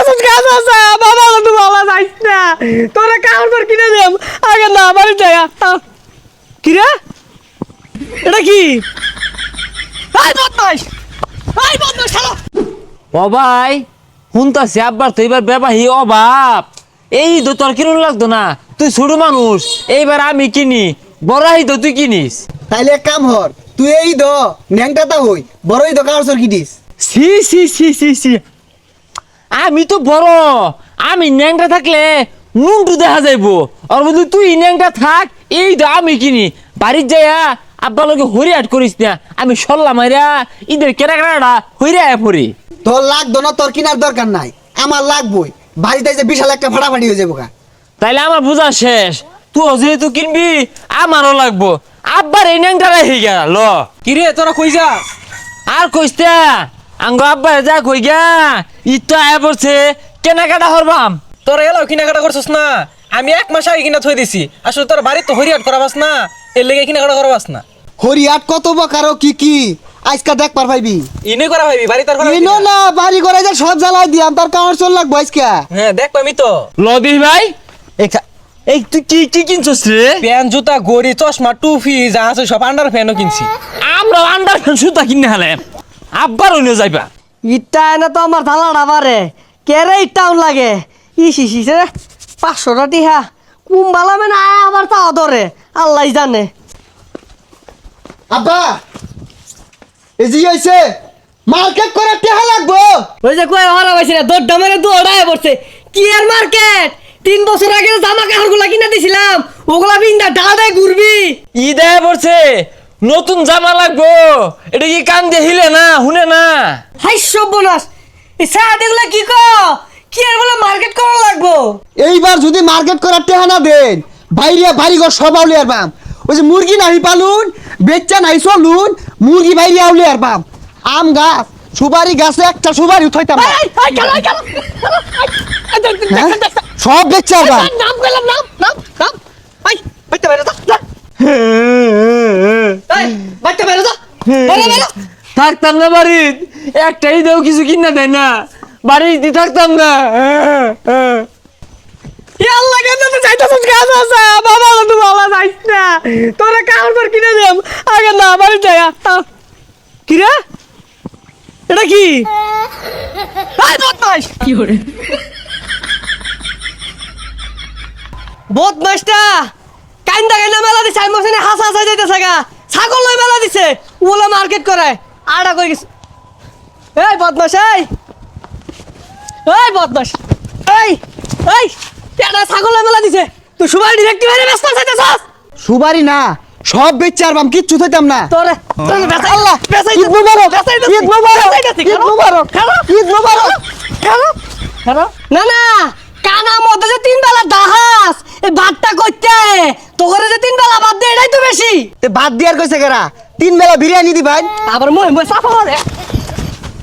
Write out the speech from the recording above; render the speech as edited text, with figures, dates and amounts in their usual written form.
যাইতাছিস কাজ আছে বাবা তো ভালো যাইস না তোরা কাউন্টার কিনে দেম আগে না বাড়ি যাই কি রে এটা কি আই বদমাশ শালা ও ভাই শুনতাছি আব্বার তো এবার বেবাহি অভাব এই তো তোর কিনুন লাগতো না তুই ছোট মানুষ এইবার আমি কিনি বড়াই তো তুই কিনিস তাইলে এক কাম হর তুই এই দ ন্যাংটাটা হই বড়ই দ কাউসর কি দিস সি সি সি সি সি আমি তো বড় আমি ন্যাংটা থাকলে নুনটু দেখা যাইবো আর বলছি তুই ন্যাংটা থাক এই তো আমি কিনি বাড়ির যাইয়া আব্বা লোকে হরিয়াট করিস না আমি সরলাম মাইরা ঈদের কেনাকাটা হইরা পড়ি তোর লাগতো না তোর কিনার দরকার নাই আমার লাগবই বাড়িতে যে বিশাল একটা ফাটাফাটি হয়ে যাবো গা তাইলে আমার বোঝা শেষ তুই যেহেতু কিনবি আমারও লাগবো আব্বার এই ন্যাংটা রেখে গেল কিরে তোরা কই যাস আর কইস্তা আঙ্গ আব্বা যা কই গা ইটা আয় পড়ছে কেনাকাটা হরবাম তোরা এলাও কিনাকাটা করছস না আমি এক মাস আগে কিনা থই দিছি আসলে তোর বাড়ি তো হরিয়াট করাবাস না এর লেগে কিনাকাটা করবাস না হরিয়াট কত বকারো কি কি আজকা দেখ পার পাইবি ইনে করা ভাইবি বাড়ি তার করা ইনো না বাড়ি করে যে সব জ্বালাই দিয়াম তার কাউন্সর লাগবো আজকা হ্যাঁ দেখ পামি তো লবি ভাই এই তুই কি কি কিনছস রে প্যান জুতা গড়ি চশমা টুপি যা আছে সব আন্ডার ফ্যানও কিনছি আমরা আন্ডার সুতা কিনে হালে আব্বার হইলে যাইবা ইটা এনে তো আমার থালাটা পারে কেরে ইটাউন লাগে ইসিসিছে 500 টিহা কুম্বালা মানে আবার তাও ধরে আল্লাহ জানে আব্বা এই যে হইছে মার্কেট করে টেহা লাগবো ওই যে কয় হারা পাইছে না দৌড় মেরে দৌড়ায় পড়ছে কি আর মার্কেট 3 বছর আগে জামা কাপড়গুলা কিনে দিছিলাম ওগুলা বিন্দা ডাড়ায় ঘুরবি ঈদ আয় পড়ছে নতুন জামা লাগবো এটা কি কান দিয়ে হিলে না শুনে না হাই সর্বনাশ এই সাদেগুলা কি কি আর বলে মার্কেট করা লাগবো এইবার যদি মার্কেট করার টেহা না দেন বাইরে বাড়িঘর সব আউলে আর বাম ওই যে মুরগি নাই পালুন বেচ্চা নাই চলুন মুরগি বাইরে আউলে আর বাম আম গাছ সুপারি গাছে একটা সুপারি উঠাইতাম না। হ্যাঁ? সব বেচ্চা আর বাম নাম কইলাম নাম আই বাইতে বাইরে যা এই বাইতে বাইরে যা বাইরে থাকতাম না বাড়ির একটাই দেও কিছু কিনা দেয় না বাড়িতে থাকতাম না আল্লাহ কেন তো যাইতাছিস কাজ আছে বাবা তো ভালো যাইস না তোরা কাউন্টার কিনে দেম আগে না বাড়ি যাই কি রে এটা কি আই বদমাশ কি করে বদমাশটা কাইন্দা মেলা দিছে আমি মনে হাসা হাসা যাইতেছে গা ছাগল লই মেলা দিছে ওলা মার্কেট করে আড়া কই গেছে এই বদমাশ এই বদমাশ এই এটা ছাগল লই মেলা দিছে তুই সুবাই ডিরেক্টিভ এর ব্যস্ত যাইতেছস সুপারি না সব বেচ্চা আর বাম কিচ্ছু থাইতাম না তোরে বেসাই আল্লাহ বেসাই ঈদ মুবারক ঈদ মুবারক ঈদ মুবারক ঈদ মুবারক না না কানা মধ্যে যে 3 বেলা দাহাস এই ভাতটা কইতে তো করে যে 3 বেলা ভাত দে এটাই তো বেশি তে ভাত দিয়ার কইছে কেরা 3 বেলা বিরিয়ানি দি ভাই আবার মই সাফা করে